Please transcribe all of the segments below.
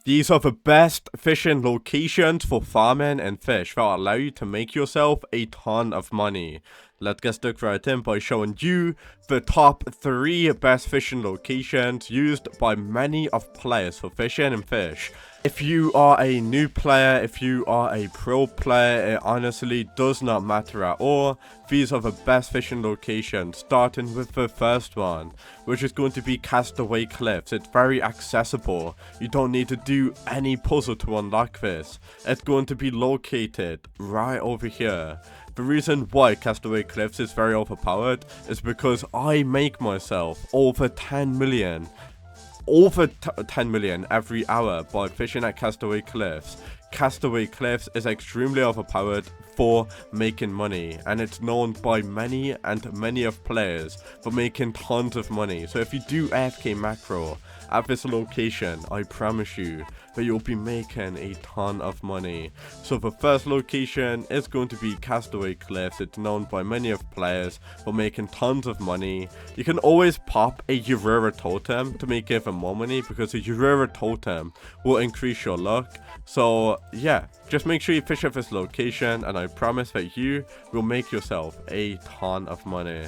These are the best fishing locations for farming and fish that allow you to make yourself a ton of money. Let's get stuck right in by showing you the top 3 best fishing locations used by many of players for fishing and fish. If you are a new player, if you are a pro player, it honestly does not matter at all. These are the best fishing locations, starting with the first one, which is going to be Castaway Cliffs. It's very accessible. You don't need to do any puzzle to unlock this. It's going to be located right over here. The reason why Castaway Cliffs is very overpowered is because I make myself over 10 million every hour by fishing at Castaway Cliffs. Castaway Cliffs is extremely overpowered for making money, and it's known by many of players for making tons of money. So if you do AFK macro at this location, I promise you that you'll be making a ton of money. So the first location is going to be Castaway Cliffs. It's known by many of players for making tons of money. You can always pop a Aurora totem to make even more money, because a Aurora totem will increase your luck. So yeah, just make sure you fish at this location, and I promise that you will make yourself a ton of money.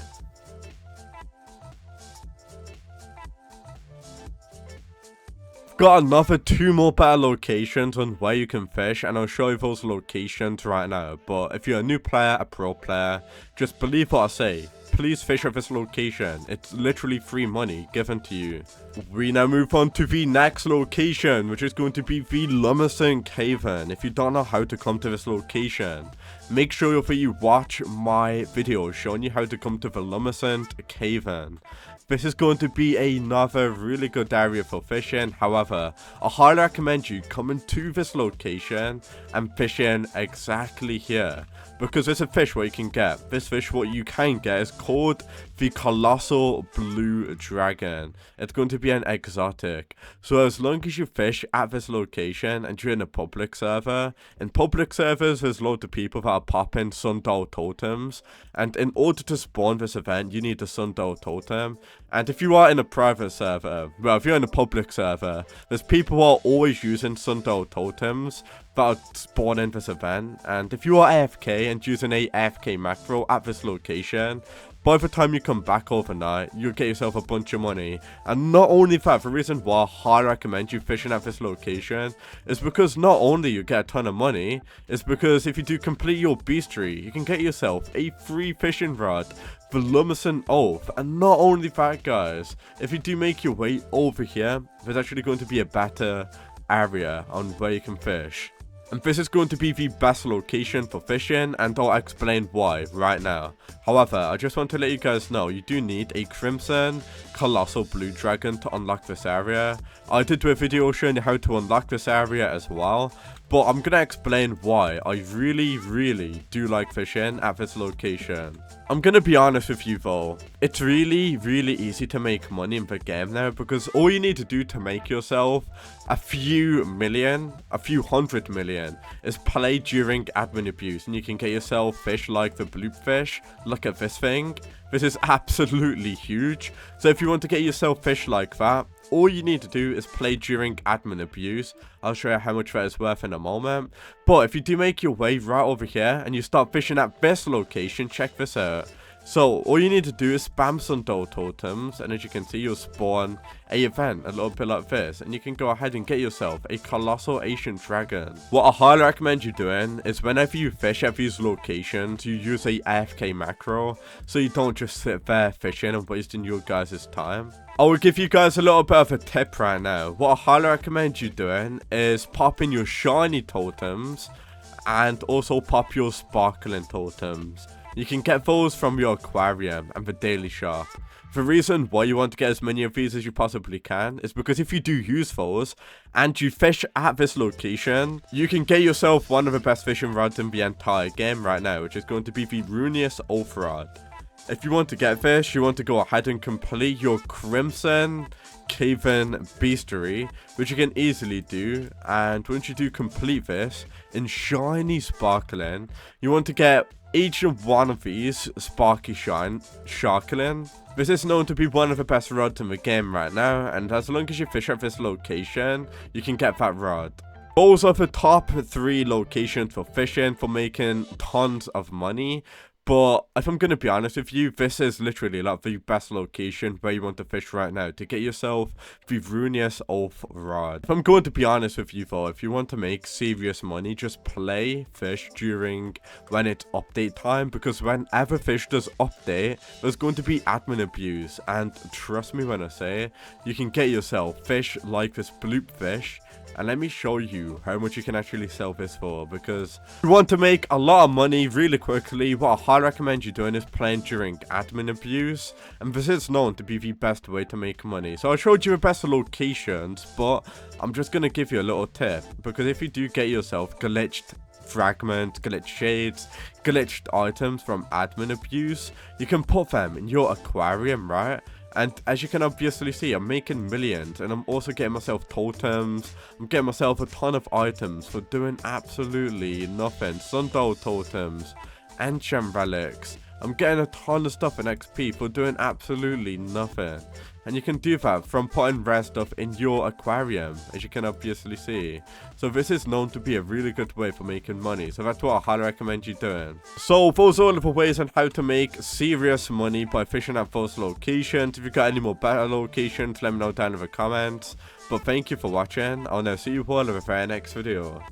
Got another 2 more better locations on where you can fish, and I'll show you those locations right now. But if you're a new player, a pro player, just believe what I say. Please fish at this location. It's literally free money given to you. We now move on to the next location, which is going to be the Luminescent Cavern. If you don't know how to come to this location, make sure that you watch my video showing you how to come to the Luminescent Cavern. This is going to be another really good area for fishing. However, I highly recommend you coming to this location and fishing exactly here, because there's a fish what you can get. This fish what you can get is called the colossal blue dragon. It's going to be an exotic. So as long as you fish at this location and you're in a public server, in public servers there's loads of people that are popping sundial totems, and in order to spawn this event you need a sundial totem. And if you are in a private server, well, if you're in a public server, there's people who are always using sundial totems that are spawning this event. And if you are AFK and using a AFK macro at this location, by the time you come back overnight, you'll get yourself a bunch of money. And not only that, the reason why I highly recommend you fishing at this location is because not only you get a ton of money, is because if you do complete your beastry, you can get yourself a free fishing rod, the Luminescent Oath. And not only that, guys, if you do make your way over here, there's actually going to be a better area on where you can fish. And this is going to be the best location for fishing, and I'll explain why right now. However, I just want to let you guys know, you do need a Crimson Colossal Blue Dragon to unlock this area. I did do a video showing you how to unlock this area as well, but I'm going to explain why I really do like fishing at this location. I'm going to be honest with you though, it's really easy to make money in the game now, because all you need to do to make yourself a few hundred million is play during admin abuse, and you can get yourself fish like the bloopfish. Look at this thing. This is absolutely huge. So if you want to get yourself fish like that, all you need to do is play during admin abuse. I'll show you how much that is worth in a moment. But if you do make your way right over here and you start fishing at this location, check this out. So all you need to do is spam sundial totems, and as you can see, you'll spawn a event a little bit like this, and you can go ahead and get yourself a colossal ancient dragon. What I highly recommend you doing is whenever you fish at these locations, you use a AFK macro, so you don't just sit there fishing and wasting your guys' time. I will give you guys a little bit of a tip right now. What I highly recommend you doing is popping your shiny totems and also pop your sparkling totems. You can get those from your aquarium and the daily shop. The reason why you want to get as many of these as you possibly can is because if you do use those and you fish at this location, you can get yourself one of the best fishing rods in the entire game right now, which is going to be the Runeous Oath Rod. If you want to get this, you want to go ahead and complete your Crimson cavern beastery, which you can easily do. And once you do complete this in shiny sparkling, you want to get each one of these sparky sparkling. This is known to be one of the best rods in the game right now, and as long as you fish at this location, you can get that rod. Those are the top 3 locations for fishing, for making tons of money. But if I'm going to be honest with you, this is literally like the best location where you want to fish right now to get yourself the runiest oath rod. If I'm going to be honest with you though, if you want to make serious money, just play fish during when it's update time, because whenever fish does update, there's going to be admin abuse. And trust me when I say, you can get yourself fish like this bloop fish. And let me show you how much you can actually sell this for, because if you want to make a lot of money really quickly, what I highly recommend you doing is playing during admin abuse, and this is known to be the best way to make money. So I showed you the best locations, but I'm just going to give you a little tip, because if you do get yourself glitched fragments, glitched shades, glitched items from admin abuse, you can put them in your aquarium, right? And as you can obviously see, I'm making millions, and I'm also getting myself totems. I'm getting myself a ton of items for doing absolutely nothing. Sundial totems, enchant relics. I'm getting a ton of stuff in XP for doing absolutely nothing. And you can do that from putting rare stuff in your aquarium, as you can obviously see. So this is known to be a really good way for making money. So that's what I highly recommend you doing. So those are all of the ways on how to make serious money by fishing at those locations. If you got any more better locations, let me know down in the comments. But thank you for watching. I'll now see you all in the very next video.